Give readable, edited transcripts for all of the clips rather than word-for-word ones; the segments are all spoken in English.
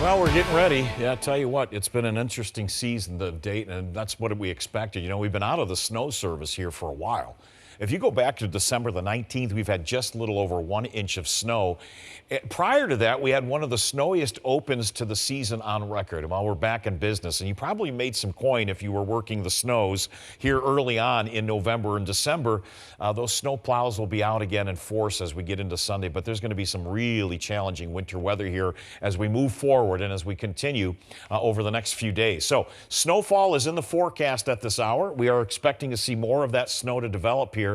Well, we're getting ready. Yeah, I tell you what, it's been an interesting season to date, and that's what we expected. You know, we've been out of the snow service here for a while. If you go back to December the 19th, we've had just a little over 1 inch of snow. Prior to that, we had one of the snowiest opens to the season on record. While we're back in business, and you probably made some coin if you were working the snows here early on in November and December. Those snow plows will be out again in force as we get into Sunday, but there's going to be some really challenging winter weather here as we move forward and as we continue over the next few days. So snowfall is in the forecast at this hour. We are expecting to see more of that snow to develop here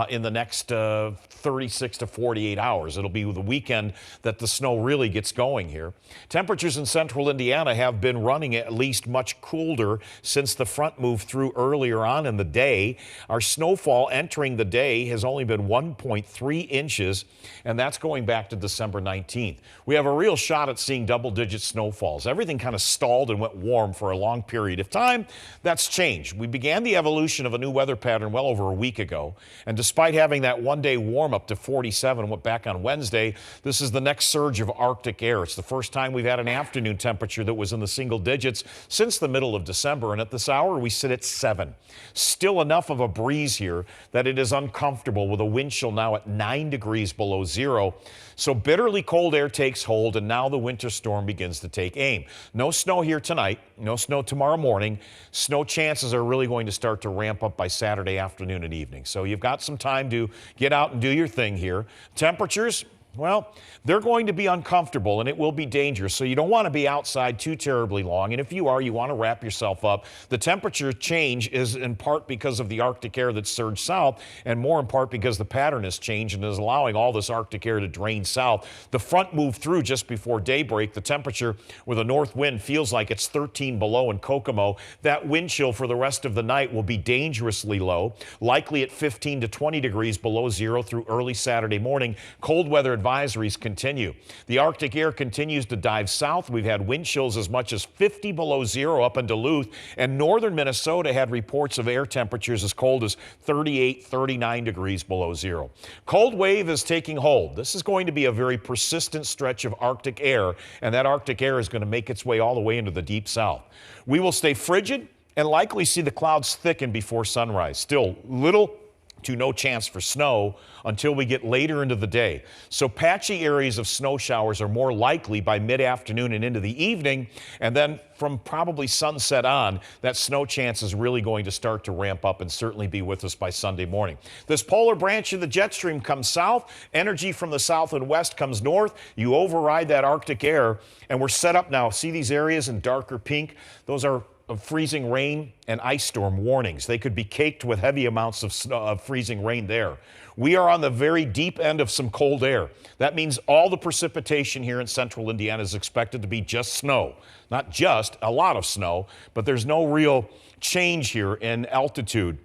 in the next 36 to 48 hours. It'll be the weekend that the snow really gets going here. Temperatures in central Indiana have been running at least much colder since the front moved through earlier on in the day. Our snowfall entering the day has only been 1.3 inches, and that's going back to December 19th. We have a real shot at seeing double-digit snowfalls. Everything kind of stalled and went warm for a long period of time. That's changed. We began the evolution of a new weather pattern well over a week ago, and despite having that one-day warm up to 47 went back on Wednesday, this is the next surge of Arctic air. It's the first time we've had an afternoon temperature that was in the single digits since the middle of December, and at this hour we sit at 7. Still enough of a breeze here that it is uncomfortable, with a wind chill now at 9 degrees below zero. So bitterly cold air takes hold, and now the winter storm begins to take aim. No snow here tonight, no snow tomorrow morning. Snow chances are really going to start to ramp up by Saturday afternoon and evening. So you've got some time to get out and do your thing here. Temperatures, well, they're going to be uncomfortable, and it will be dangerous, so you don't want to be outside too terribly long. And if you are, you want to wrap yourself up. The temperature change is in part because of the Arctic air that surged south, and more in part because the pattern has changed and is allowing all this Arctic air to drain south. The front moved through just before daybreak. The temperature with a north wind feels like it's 13 below in Kokomo. That wind chill for the rest of the night will be dangerously low, likely at 15 to 20 degrees below zero through early Saturday morning. Cold weather advisories continue. The Arctic air continues to dive south. We've had wind chills as much as 50 below zero up in Duluth, and northern Minnesota had reports of air temperatures as cold as 38, 39 degrees below zero. Cold wave is taking hold. This is going to be a very persistent stretch of Arctic air, and that Arctic air is going to make its way all the way into the deep south. We will stay frigid and likely see the clouds thicken before sunrise. Still little to no chance for snow until we get later into the day. So patchy areas of snow showers are more likely by mid-afternoon and into the evening, and then from probably sunset on, that snow chance is really going to start to ramp up and certainly be with us by Sunday morning. This polar branch of the jet stream comes south. Energy from the south and west comes north. You override that Arctic air, and we're set up now. See these areas in darker pink? Those are of freezing rain and ice storm warnings. They could be caked with heavy amounts of freezing rain there. We are on the very deep end of some cold air. That means all the precipitation here in central Indiana is expected to be just snow. Not just a lot of snow, but there's no real change here in altitude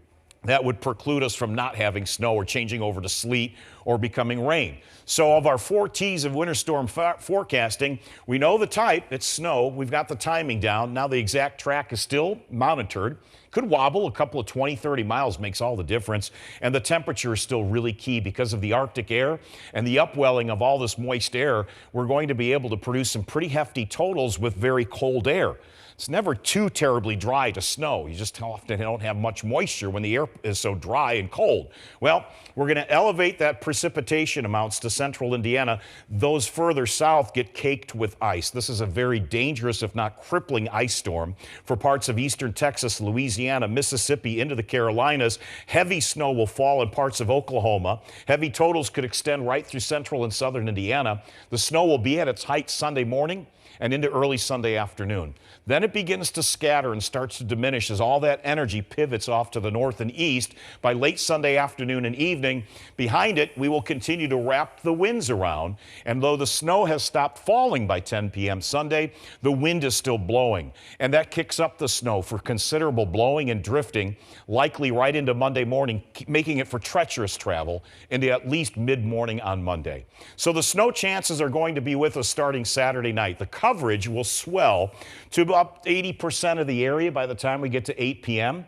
that would preclude us from not having snow or changing over to sleet or becoming rain. So of our 4 T's of winter storm forecasting, we know the type, it's snow. We've got the timing down. Now the exact track is still monitored. Could wobble a couple of 20, 30 miles, makes all the difference. And the temperature is still really key because of the Arctic air and the upwelling of all this moist air. We're going to be able to produce some pretty hefty totals with very cold air. It's never too terribly dry to snow. You just often don't have much moisture when the air is so dry and cold. Well, we're going to elevate that precipitation amounts to central Indiana. Those further south get caked with ice. This is a very dangerous, if not crippling, ice storm for parts of eastern Texas, Louisiana, Mississippi, into the Carolinas. Heavy snow will fall in parts of Oklahoma. Heavy totals could extend right through central and southern Indiana. The snow will be at its height Sunday morning and into early Sunday afternoon. Then it begins to scatter and starts to diminish as all that energy pivots off to the north and east by late Sunday afternoon and evening. Behind it, we will continue to wrap the winds around, and though the snow has stopped falling by 10 p.m. Sunday, the wind is still blowing, and that kicks up the snow for considerable blowing and drifting, likely right into Monday morning, making it for treacherous travel into at least mid-morning on Monday. So the snow chances are going to be with us starting Saturday night. The coverage will swell to about 80% of the area by the time we get to 8 p.m.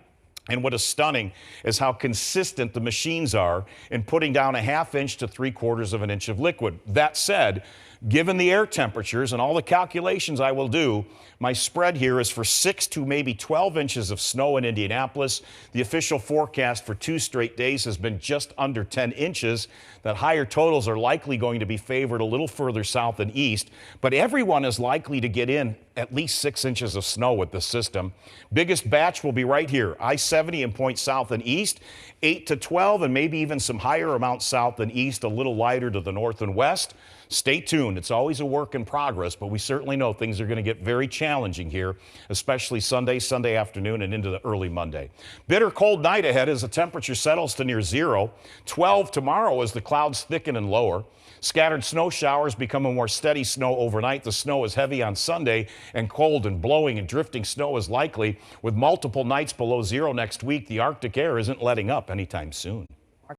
And what is stunning is how consistent the machines are in putting down a 1/2 inch to 3/4 of an inch of liquid. That said, Given the air temperatures and all the calculations I will do, my spread here is for 6 to maybe 12 inches of snow in Indianapolis. The official forecast for 2 straight days has been just under 10 inches. That higher totals are likely going to be favored a little further south and east, but everyone is likely to get in at least 6 inches of snow with this system. Biggest batch will be right here, I-70 and points south and east, 8 to 12, and maybe even some higher amounts south and east, a little lighter to the north and west. Stay tuned. It's always a work in progress, but we certainly know things are going to get very challenging here, especially Sunday afternoon, and into the early Monday. Bitter cold night ahead as the temperature settles to near 0. 12 tomorrow as the clouds thicken and lower. Scattered snow showers become a more steady snow overnight. The snow is heavy on Sunday, and cold and blowing and drifting snow is likely. With multiple nights below 0 next week, the Arctic air isn't letting up anytime soon.